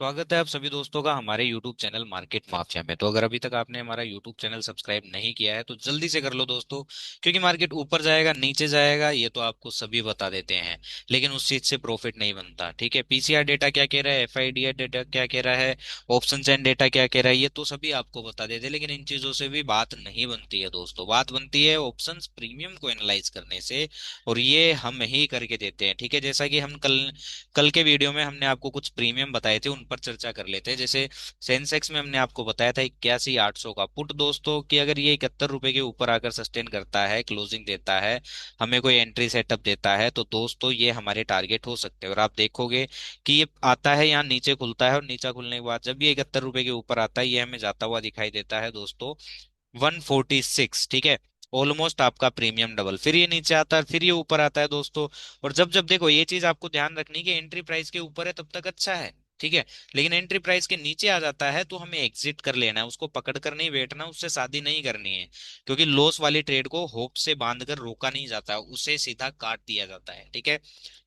स्वागत है आप सभी दोस्तों का हमारे YouTube चैनल मार्केट माफिया में। तो अगर अभी तक आपने हमारा YouTube चैनल सब्सक्राइब नहीं किया है तो जल्दी से कर लो दोस्तों, क्योंकि मार्केट ऊपर जाएगा नीचे जाएगा ये तो आपको सभी बता देते हैं, लेकिन उस चीज से प्रॉफिट नहीं बनता। ठीक है, पीसीआर डेटा क्या कह रहा है, एफआईडीआर डेटा क्या कह रहा है, ऑप्शन चैन डेटा क्या कह रहा है, ये तो सभी आपको बता देते हैं, लेकिन इन चीजों से भी बात नहीं बनती है दोस्तों। बात बनती है ऑप्शंस प्रीमियम को एनालाइज करने से, और ये हम ही करके देते हैं। ठीक है, जैसा कि हम कल कल के वीडियो में हमने आपको कुछ प्रीमियम बताए थे, उन पर चर्चा कर लेते हैं। जैसे सेंसेक्स में हमने आपको बताया था 81,800 का पुट दोस्तों, कि अगर ये 71 रुपए के ऊपर आकर सस्टेन करता है, क्लोजिंग देता है, हमें कोई एंट्री सेटअप देता है, तो दोस्तों ये हमारे टारगेट हो सकते हैं। और आप देखोगे कि ये आता है यहाँ नीचे खुलता है, और नीचे खुलने के बाद जब ये 71 रुपए के ऊपर आता है, ये हमें जाता हुआ दिखाई देता है दोस्तों 146। ठीक है, ऑलमोस्ट आपका प्रीमियम डबल। फिर ये नीचे आता है, फिर ये ऊपर आता है दोस्तों। और जब जब देखो, ये चीज आपको ध्यान रखनी है कि एंट्री प्राइस के ऊपर है तब तक अच्छा है। ठीक है, लेकिन एंट्री प्राइस के नीचे आ जाता है तो हमें एग्जिट कर लेना है, उसको पकड़ कर नहीं बैठना, उससे शादी नहीं करनी है। क्योंकि लॉस वाली ट्रेड को होप से बांध कर रोका नहीं जाता, उसे सीधा काट दिया जाता है। ठीक है,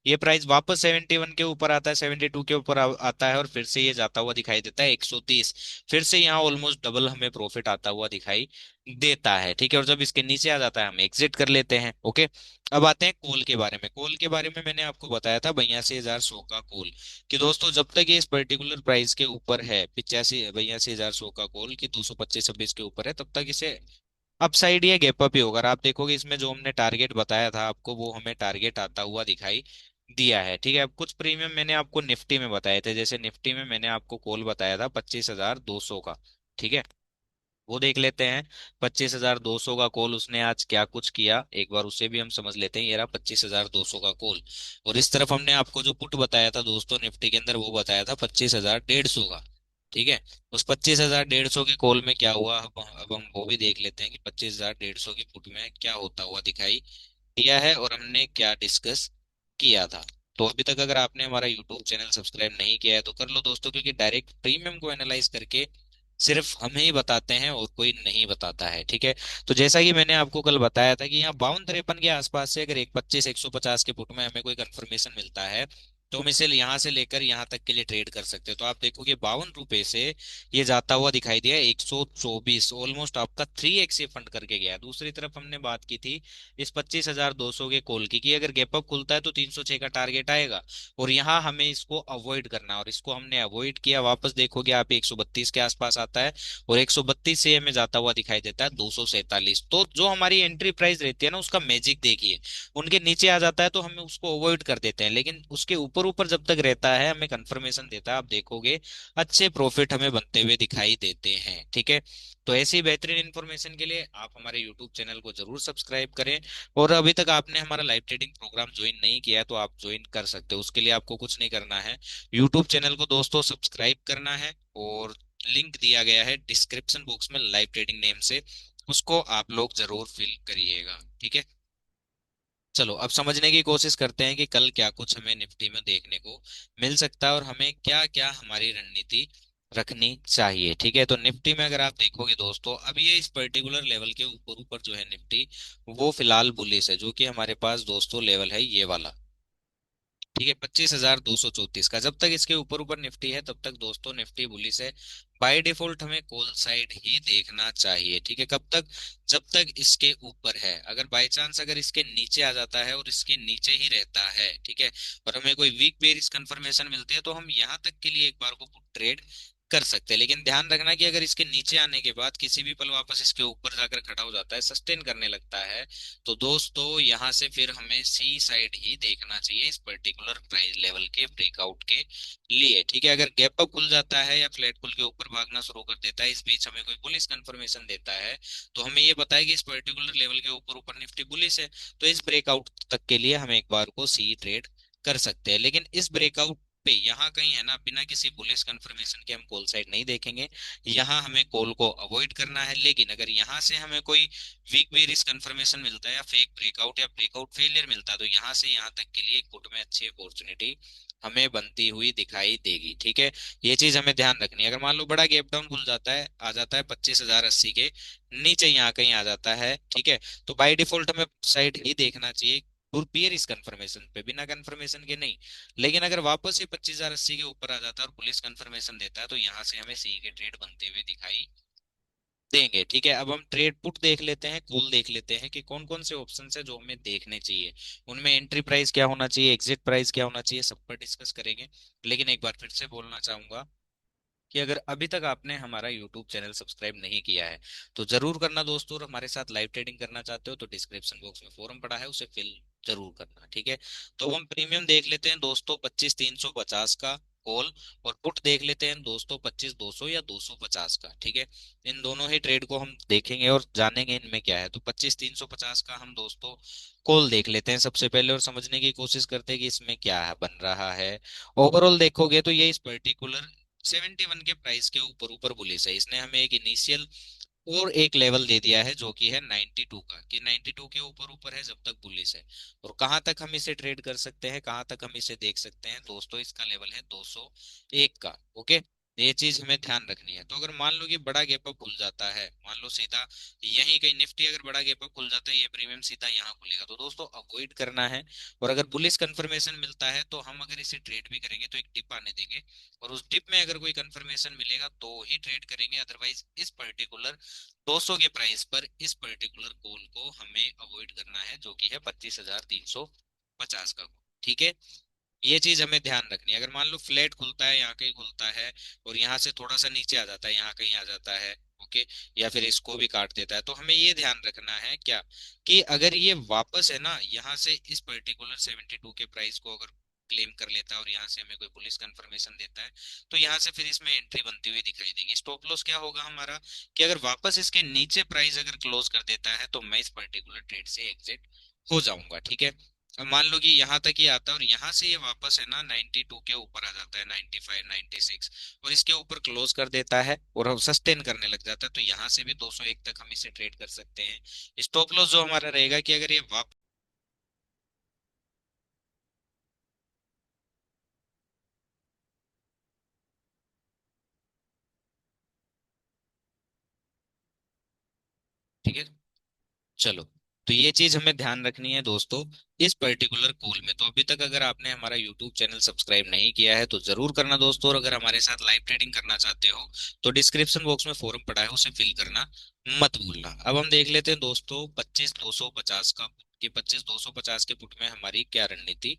ये प्राइस वापस 71 के ऊपर आता है, 72 के ऊपर आता है, और फिर से ये जाता हुआ दिखाई देता है 130। फिर से यहाँ ऑलमोस्ट डबल हमें प्रॉफिट आता हुआ दिखाई देता है। ठीक है, और जब इसके नीचे आ जाता है हम एग्जिट कर लेते हैं। ओके, अब आते हैं कॉल के बारे में। कॉल के बारे में मैंने आपको बताया था 82,100 का कॉल, कि दोस्तों जब तक ये इस पर्टिकुलर प्राइस के ऊपर है, 82,100 का कॉल की 225-26 के ऊपर है, तब तक इसे अपसाइड या गैप अप ही होगा। और आप देखोगे इसमें जो हमने टारगेट बताया था आपको, वो हमें टारगेट आता हुआ दिखाई दिया है। ठीक है, अब कुछ प्रीमियम मैंने आपको निफ्टी में बताए थे। जैसे निफ्टी में मैंने आपको कॉल बताया था 25,200 का। ठीक है, वो देख लेते हैं। 25,200 का कॉल उसने आज क्या कुछ किया, एक बार उसे भी हम समझ लेते हैं। ये रहा 25,200 का कॉल। और इस तरफ हमने आपको जो पुट बताया था दोस्तों निफ्टी के अंदर, वो बताया था 25,150 का। ठीक है, उस 25,150 के कॉल में क्या हुआ, अब हम वो भी देख लेते हैं कि 25,150 के पुट में क्या होता हुआ दिखाई दिया है, और हमने क्या डिस्कस किया था। तो अभी तक अगर आपने हमारा यूट्यूब चैनल सब्सक्राइब नहीं किया है तो कर लो दोस्तों, क्योंकि डायरेक्ट प्रीमियम को एनालाइज करके सिर्फ हम ही बताते हैं और कोई नहीं बताता है। ठीक है, तो जैसा कि मैंने आपको कल बताया था कि यहाँ 52-53 के आसपास से अगर 125-150 के पुट में हमें कोई कंफर्मेशन मिलता है, तो हम इसे यहाँ से लेकर यहाँ तक के लिए ट्रेड कर सकते हैं। तो आप देखोगे 52 रुपए से ये जाता हुआ दिखाई दिया 124, ऑलमोस्ट आपका 3x ये फंड करके गया। दूसरी तरफ हमने बात की थी इस 25,200 के कॉल की, कि अगर गैप अप खुलता है तो 306 का टारगेट आएगा, और यहाँ हमें इसको अवॉइड करना है, और इसको हमने अवॉइड किया। वापस देखोगे आप 132 के आसपास आता है, और 132 से हमें जाता हुआ दिखाई देता है 247। तो जो हमारी एंट्री प्राइस रहती है ना, उसका मैजिक देखिए, उनके नीचे आ जाता है तो हमें उसको अवॉइड कर देते हैं, लेकिन उसके ऊपर ऊपर जब तक रहता है हमें कंफर्मेशन देता है। आप देखोगे अच्छे प्रॉफिट हमें बनते हुए दिखाई देते हैं। ठीक है, तो ऐसी ही बेहतरीन इन्फॉर्मेशन के लिए आप हमारे यूट्यूब चैनल को जरूर सब्सक्राइब करें। और अभी तक आपने हमारा लाइव ट्रेडिंग प्रोग्राम ज्वाइन नहीं किया है तो आप ज्वाइन कर सकते हो। उसके लिए आपको कुछ नहीं करना है, यूट्यूब चैनल को दोस्तों सब्सक्राइब करना है, और लिंक दिया गया है डिस्क्रिप्शन बॉक्स में लाइव ट्रेडिंग नेम से, उसको आप लोग जरूर फिल करिएगा। ठीक है, चलो अब समझने की कोशिश करते हैं कि कल क्या कुछ हमें निफ्टी में देखने को मिल सकता है, और हमें क्या क्या हमारी रणनीति रखनी चाहिए। ठीक है, तो निफ्टी में अगर आप देखोगे दोस्तों, अब ये इस पर्टिकुलर लेवल के ऊपर ऊपर जो है निफ्टी, वो फिलहाल बुलिश है, जो कि हमारे पास दोस्तों लेवल है ये वाला। ठीक है, 25,234 का। जब तक इसके ऊपर ऊपर निफ्टी है तब तक दोस्तों निफ्टी बुलिश है। बाय डिफॉल्ट हमें कॉल साइड ही देखना चाहिए। ठीक है, कब तक, जब तक इसके ऊपर है। अगर बाय चांस अगर इसके नीचे आ जाता है और इसके नीचे ही रहता है, ठीक है, और हमें कोई वीक बेयरिश कंफर्मेशन मिलती है, तो हम यहाँ तक के लिए एक बार को ट्रेड कर सकते हैं। लेकिन ध्यान रखना कि अगर इसके नीचे आने के बाद किसी भी पल वापस इसके ऊपर जाकर खड़ा हो जाता है, सस्टेन करने लगता है, तो दोस्तों यहाँ से फिर हमें सी साइड ही देखना चाहिए इस पर्टिकुलर प्राइस लेवल के ब्रेकआउट के लिए। ठीक है, अगर गैप अप खुल जाता है या फ्लैट खुल के ऊपर भागना शुरू कर देता है, इस बीच हमें कोई बुलिश कंफर्मेशन देता है, तो हमें ये पता है कि इस पर्टिकुलर लेवल के ऊपर ऊपर निफ्टी बुलिश है, तो इस ब्रेकआउट तक के लिए हम एक बार को सी ट्रेड कर सकते हैं। लेकिन इस ब्रेकआउट पे यहाँ कहीं है ना, बिना किसी बुलिश कंफर्मेशन के हम कॉल साइड नहीं देखेंगे। यहाँ हमें कॉल को अवॉइड करना है। लेकिन अगर यहाँ से हमें कोई वीक बेरिश कंफर्मेशन मिलता है, या फेक ब्रेकआउट या ब्रेकआउट फेलियर मिलता है, तो यहाँ से यहाँ तक के लिए एक पुट में अच्छी अपॉर्चुनिटी हमें बनती हुई दिखाई देगी। ठीक है, ये चीज हमें ध्यान रखनी है। अगर मान लो बड़ा गैप डाउन खुल जाता है, आ जाता है 25,080 के नीचे यहाँ कहीं आ जाता है, ठीक है, तो बाय डिफॉल्ट हमें साइड ही देखना चाहिए। और बियरिश कंफर्मेशन पे, बिना कंफर्मेशन के नहीं। लेकिन अगर वापस ये 25,080 के ऊपर आ जाता है और पुलिस कंफर्मेशन देता है, तो यहाँ से हमें सी के ट्रेड बनते हुए दिखाई देंगे। ठीक है, अब हम ट्रेड पुट देख लेते हैं, कॉल देख लेते हैं कि कौन कौन से ऑप्शन है जो हमें देखने चाहिए। उनमें एंट्री प्राइस क्या होना चाहिए, एग्जिट प्राइस क्या होना चाहिए, सब पर डिस्कस करेंगे। लेकिन एक बार फिर से बोलना चाहूंगा कि अगर अभी तक आपने हमारा यूट्यूब चैनल सब्सक्राइब नहीं किया है तो जरूर करना दोस्तों, और हमारे साथ लाइव ट्रेडिंग करना चाहते हो तो डिस्क्रिप्शन बॉक्स में फॉरम पड़ा है, उसे फिल जरूर करना। ठीक है, तो हम प्रीमियम देख लेते हैं दोस्तों 25,350 का कॉल, और पुट देख लेते हैं दोस्तों 25,200 या 250 का। ठीक है, इन दोनों ही ट्रेड को हम देखेंगे और जानेंगे इनमें क्या है। तो 25,350 का हम दोस्तों कॉल देख लेते हैं सबसे पहले, और समझने की कोशिश करते हैं कि इसमें क्या है बन रहा है। ओवरऑल देखोगे तो ये इस पर्टिकुलर 71 के प्राइस के ऊपर ऊपर बुलिश है। इसने हमें एक इनिशियल और एक लेवल दे दिया है जो कि है 92 का, कि 92 के ऊपर ऊपर है जब तक बुलिश है। और कहां तक हम इसे ट्रेड कर सकते हैं, कहां तक हम इसे देख सकते हैं दोस्तों, इसका लेवल है 201 का। ओके, ये चीज हमें ध्यान रखनी है। तो अगर मान लो कि बड़ा गैप अप खुल जाता है, मान लो सीधा यहीं कहीं निफ्टी अगर बड़ा गैप अप खुल जाता है, ये प्रीमियम सीधा यहाँ खुलेगा, तो दोस्तों अवॉइड करना है। और अगर बुलिश कंफर्मेशन मिलता है तो हम अगर इसे ट्रेड भी करेंगे तो एक डिप आने देंगे, और उस डिप में अगर कोई कंफर्मेशन मिलेगा तो ही ट्रेड करेंगे, अदरवाइज इस पर्टिकुलर 200 के प्राइस पर इस पर्टिकुलर कॉल को हमें अवॉइड करना है, जो कि है 25,350 का। ठीक है, ये चीज हमें ध्यान रखनी है। अगर मान लो फ्लैट खुलता है, यहाँ कहीं खुलता है और यहाँ से थोड़ा सा नीचे आ जाता है, यहाँ कहीं आ जाता है, ओके, या फिर इसको भी काट देता है, तो हमें ये ध्यान रखना है क्या, कि अगर ये वापस है ना यहाँ से इस पर्टिकुलर 72 के प्राइस को अगर क्लेम कर लेता है और यहाँ से हमें कोई पुलिस कंफर्मेशन देता है, तो यहाँ से फिर इसमें एंट्री बनती हुई दिखाई देगी। स्टॉप लॉस क्या होगा हमारा, कि अगर वापस इसके नीचे प्राइस अगर क्लोज कर देता है तो मैं इस पर्टिकुलर ट्रेड से एग्जिट हो जाऊंगा। ठीक है, अब मान लो कि यहाँ तक ही आता है और यहाँ से ये वापस है ना 92 के ऊपर आ जाता है, 95 96, और इसके ऊपर क्लोज कर देता है और अब सस्टेन करने लग जाता है, तो यहाँ से भी 201 तक हम इसे ट्रेड कर सकते हैं। स्टॉप लॉस जो हमारा रहेगा कि अगर ये वापस, ठीक है, चलो, तो ये चीज हमें ध्यान रखनी है दोस्तों इस पर्टिकुलर कॉल में। तो अभी तक अगर आपने हमारा यूट्यूब चैनल सब्सक्राइब नहीं किया है तो जरूर करना दोस्तों, और अगर हमारे साथ लाइव ट्रेडिंग करना चाहते हो तो डिस्क्रिप्शन बॉक्स में फॉरम पड़ा है, उसे फिल करना मत भूलना। अब हम देख लेते हैं दोस्तों 25,250 का, कि 25,250 के पुट में हमारी क्या रणनीति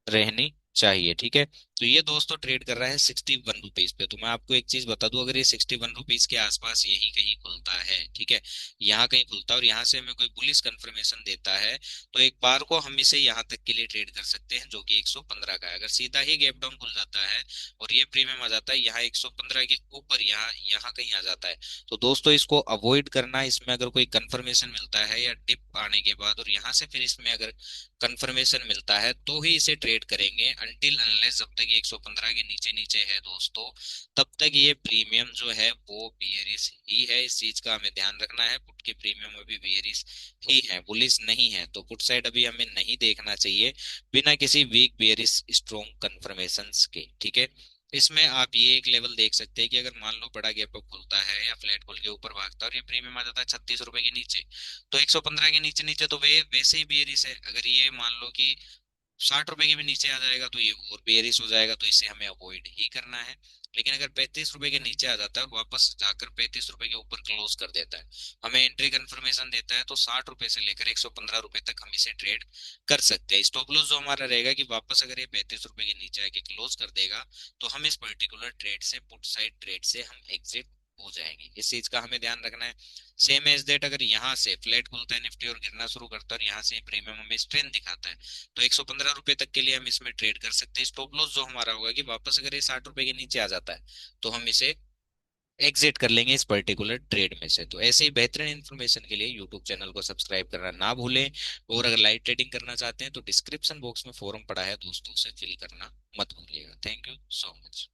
रहनी चाहिए। ठीक है, तो ये दोस्तों ट्रेड कर रहा है 61 रुपीज पे। तो मैं आपको एक चीज बता दूं, अगर ये 61 रुपीज के आसपास यही कहीं खुलता है, ठीक है, यहाँ कहीं खुलता है और यहाँ से हमें कोई बुलिश कंफर्मेशन देता है, तो एक बार को हम इसे यहाँ तक के लिए ट्रेड कर सकते हैं, जो कि 115 का है। अगर सीधा ही गैप डाउन खुल जाता है और ये प्रीमियम आ जाता है यहाँ 115 के ऊपर, यहाँ यहाँ कहीं आ जाता है, तो दोस्तों इसको अवॉइड करना। इसमें अगर कोई कंफर्मेशन मिलता है या डिप आने के बाद और यहाँ से फिर इसमें अगर कंफर्मेशन मिलता है तो ही इसे ट्रेड करेंगे, अनटिल अनलेस जब तक ये 115 के नीचे नीचे है दोस्तों, तब तक ये प्रीमियम जो है वो बियरिश ही है। इस चीज का हमें ध्यान रखना है, पुट के प्रीमियम अभी बियरिश ही है, बुलिश नहीं है। तो पुट साइड अभी हमें नहीं देखना चाहिए बिना किसी वीक बियरिश स्ट्रॉन्ग कंफर्मेशन के। ठीक है, इसमें आप ये एक लेवल देख सकते हैं कि अगर मान लो बड़ा गैप अप खुलता है या फ्लैट खोल के ऊपर भागता है और ये प्रीमियम आ जाता है 36 रुपए के नीचे, तो 115 के नीचे नीचे तो वे वैसे ही बेरिस है। अगर ये मान लो कि 60 रुपए के भी नीचे आ जाएगा तो ये और बेरिस हो जाएगा, तो इसे हमें अवॉइड ही करना है। लेकिन अगर 35 रुपए के नीचे आ जाता है और वापस जाकर 35 रुपए के ऊपर क्लोज कर देता है, हमें एंट्री कंफर्मेशन देता है, तो 60 रुपए से लेकर 115 रुपए तक हम इसे ट्रेड कर सकते हैं। स्टॉप लॉस जो हमारा रहेगा कि वापस अगर ये 35 रुपए के नीचे आके क्लोज कर देगा तो हम इस पर्टिकुलर ट्रेड से, पुट साइड ट्रेड से हम एग्जिट हो जाएंगे। इस चीज का हमें ध्यान रखना है। सेम एज डेट अगर यहाँ से फ्लैट खुलता है निफ्टी और गिरना शुरू करता है और यहाँ से प्रीमियम हमें स्ट्रेंथ दिखाता है, तो 115 रुपए तक के लिए हम इसमें ट्रेड कर सकते हैं। स्टॉप लॉस जो हमारा होगा कि वापस अगर ये 60 रुपए के नीचे आ जाता है तो हम इसे एग्जिट कर लेंगे इस पर्टिकुलर ट्रेड में से। तो ऐसे ही बेहतरीन इन्फॉर्मेशन के लिए यूट्यूब चैनल को सब्सक्राइब करना ना भूलें, और अगर लाइव ट्रेडिंग करना चाहते हैं तो डिस्क्रिप्शन बॉक्स में फॉरम पड़ा है दोस्तों, से फिल करना मत भूलिएगा। Thank you so much.